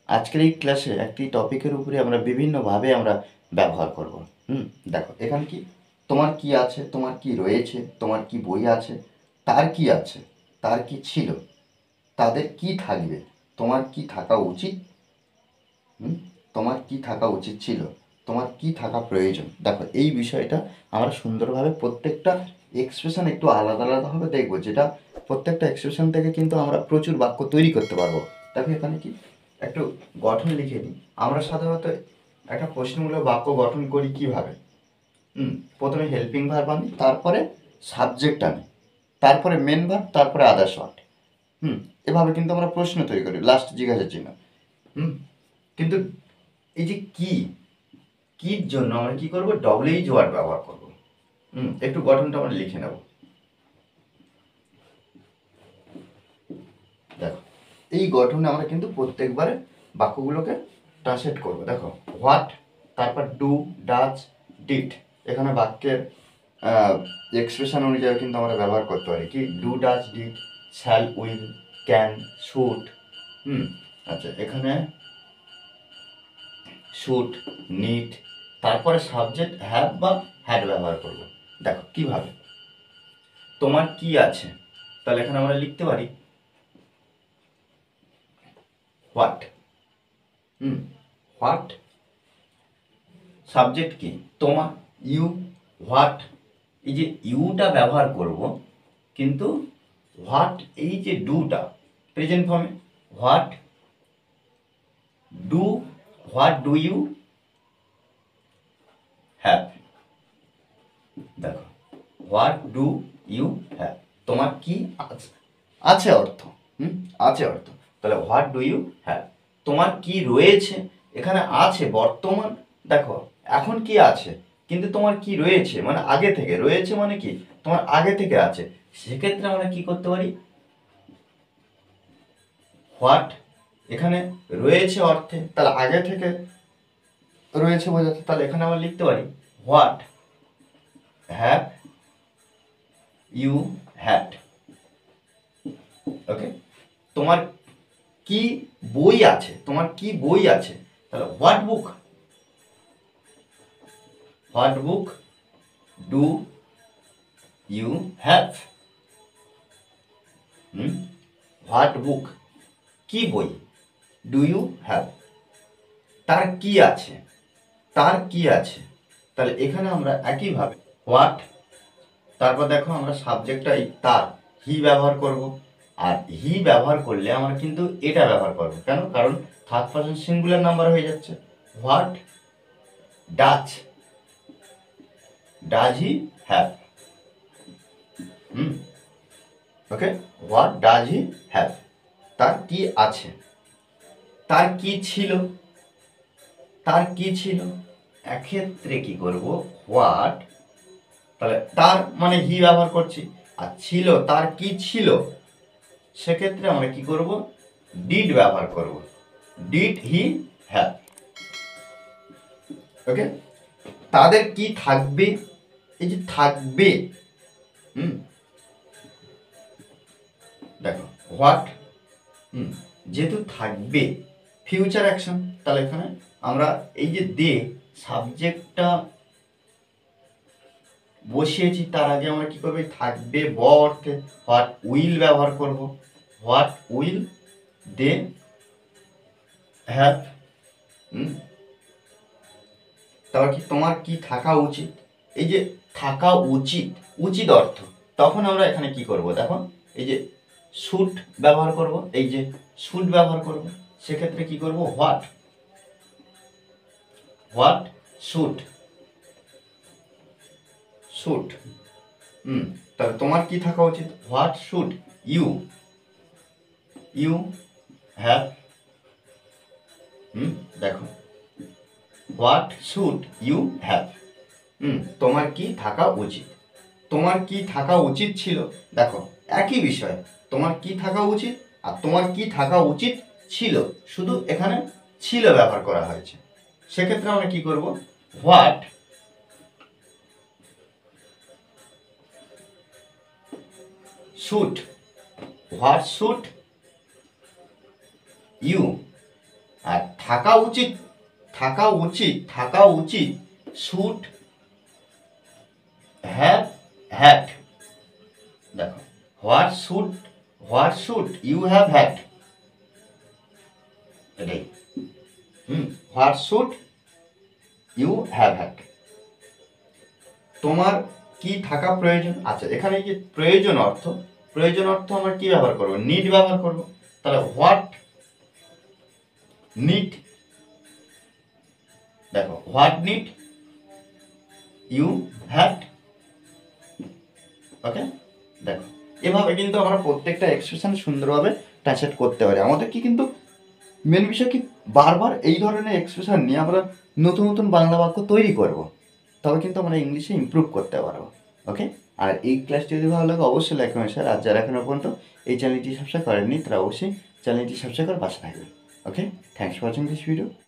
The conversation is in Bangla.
আজকের এই ক্লাসে একটি টপিকের উপরে আমরা বিভিন্নভাবে আমরা ব্যবহার করব। দেখো এখানে কি তোমার কি আছে, তোমার কি রয়েছে, তোমার কি বই আছে, তার কি আছে, তার কি ছিল, তাদের কি থাকবে, তোমার কি থাকা উচিত, তোমার কি থাকা উচিত ছিল, তোমার কি থাকা প্রয়োজন। দেখো এই বিষয়টা আমরা সুন্দরভাবে প্রত্যেকটা এক্সপ্রেশন একটু আলাদা আলাদাভাবে দেখবো, যেটা প্রত্যেকটা এক্সপ্রেশন থেকে কিন্তু আমরা প্রচুর বাক্য তৈরি করতে পারবো। দেখো এখানে কি একটু গঠন লিখে দিই। আমরা সাধারণত একটা প্রশ্নমূলক বাক্য গঠন করি কিভাবে? প্রথমে হেল্পিং ভার্ব আনি, তারপরে সাবজেক্ট আনি, তারপরে মেন ভার্ব, তারপরে আদার্স ওয়ার্ড। এভাবে কিন্তু আমরা প্রশ্ন তৈরি করি, লাস্ট জিজ্ঞাসার চিহ্ন। কিন্তু এই যে কির জন্য আমরা কি করব? ডব্লিউএইচ ওয়ার্ড ব্যবহার করব। একটু গঠনটা আমরা লিখে নেব। দেখো এই গঠনে আমরা কিন্তু প্রত্যেকবারে বাক্যগুলোকে ট্রান্সলেট করব। দেখো হোয়াট, তারপর ডু, ডাচ, ডিড। এখানে বাক্যের এক্সপ্রেশন অনুযায়ী কিন্তু আমরা ব্যবহার করতে পারি কি do, Dutch, did, shall, will, can, should. আচ্ছা এখানে শুড, নিড, তারপরে সাবজেক্ট হ্যাভ বা হ্যাড ব্যবহার করব। দেখো কিভাবে, তোমার কি আছে, তাহলে এখানে আমরা লিখতে পারি হোয়াট। হোয়াট, সাবজেক্ট কি তোমার, ইউ, হোয়াট। এই যে ইউটা ব্যবহার করব, কিন্তু হোয়াট এই যে ডুটা প্রেজেন্ট ফর্মে, what do, what do you have. দেখো হোয়াট ডু ইউ হ্যাভ, তোমার কি আছে, আছে অর্থ। আছে অর্থ, তাহলে হোয়াট ডু ইউ হ্যাভ। তোমার কি রয়েছে, এখানে আছে বর্তমান। দেখো এখন কি আছে, কিন্তু তোমার কি রয়েছে মানে আগে থেকে রয়েছে, মানে কি তোমার আগে থেকে আছে। সেক্ষেত্রে আমরা কি করতে পারি, হোয়াট এখানে রয়েছে অর্থে, তাহলে আগে থেকে রয়েছে বোঝাচ্ছে, তাহলে এখানে আমরা লিখতে পারি what have you had. Okay, তোমার কি বই আছে, তোমার কি বই আছে, তাহলে what book, what book do you have. What book কি বই, ডু ইউ হ্যাভ তার কি আছে, তার কি আছে। তাহলে এখানে আমরা একইভাবে হোয়াট, তারপর দেখো আমরা সাবজেক্টটাই তার হি ব্যবহার করব। আর হি ব্যবহার করলে আমরা কিন্তু এটা ব্যবহার করবো, কেন? কারণ থার্ড পারসন সিঙ্গুলার নাম্বার হয়ে যাচ্ছে। What Dutch, does he have. Okay, what does he have, তার কি আছে। তার কি ছিল, তার কি ছিল, এক্ষেত্রে কি করব হোয়াট, তাহলে তার মানে হি ব্যবহার করছি, আর ছিল তার কি ছিল, সেক্ষেত্রে আমরা কি করব ডিড ব্যবহার করব। Did he have. ওকে, তাদের কি থাকবে, এই যে থাকবে, দেখো হোয়াট, যেহেতু থাকবে ফিউচার অ্যাকশন, তাহলে এখানে আমরা এই যে দে সাবজেক্টটা বসিয়েছি, তার আগে আমরা কি করবো থাকবে ব অর্থে হোয়াট উইল ব্যবহার করব। What will they have. তারপর কি তোমার কি থাকা উচিত, এই যে থাকা উচিত, উচিত অর্থ, তখন আমরা এখানে কি করব দেখো এই যে শুড ব্যবহার করব, এই যে শুড ব্যবহার করব। সেক্ষেত্রে কি করব হোয়াট, হোয়াট শুড, শুড। তাহলে তোমার কি থাকা উচিত, what should you, you have. দেখো হোয়াট শুড ইউ হ্যাভ, তোমার কি থাকা উচিত, তোমার কি থাকা উচিত ছিল। দেখো একই বিষয়, তোমার কি থাকা উচিত আর তোমার কি থাকা উচিত ছিল, শুধু এখানে ছিল ব্যবহার করা হয়েছে। সেক্ষেত্রে আমরা কি করব what should, what should you আর থাকা উচিত, শুড হ্যাভ হ্যাড। দেখো what should you have had, এটাই। What should you have had, তোমার কি থাকা প্রয়োজন। আচ্ছা, এখানে যে প্রয়োজন অর্থ আমরা কি ব্যবহার করব, নিড ব্যবহার করব। তাহলে হোয়াট নিড, দেখো হোয়াট নিড ইউ হ্যাড। ওকে, দেখো এভাবে কিন্তু আমরা প্রত্যেকটা এক্সপ্রেশন সুন্দরভাবে ট্রান্সলেট করতে পারি। আমাদের কি কিন্তু মেন বিষয় কি, বারবার এই ধরনের এক্সপ্রেশন নিয়ে আমরা নতুন নতুন বাংলা বাক্য তৈরি করব, তবে কিন্তু আমরা ইংলিশে ইমপ্রুভ করতে পারবো। ওকে, আর এই ক্লাসটি যদি ভালো লাগে অবশ্যই লাইক কমেন্ট শেয়ার। আর যারা এখনো পর্যন্ত এই চ্যানেলটি সাবস্ক্রাইব করেননি তারা অবশ্যই চ্যানেলটি সাবস্ক্রাইব করে পাশে থাকবেন। Okay, thanks for watching this video.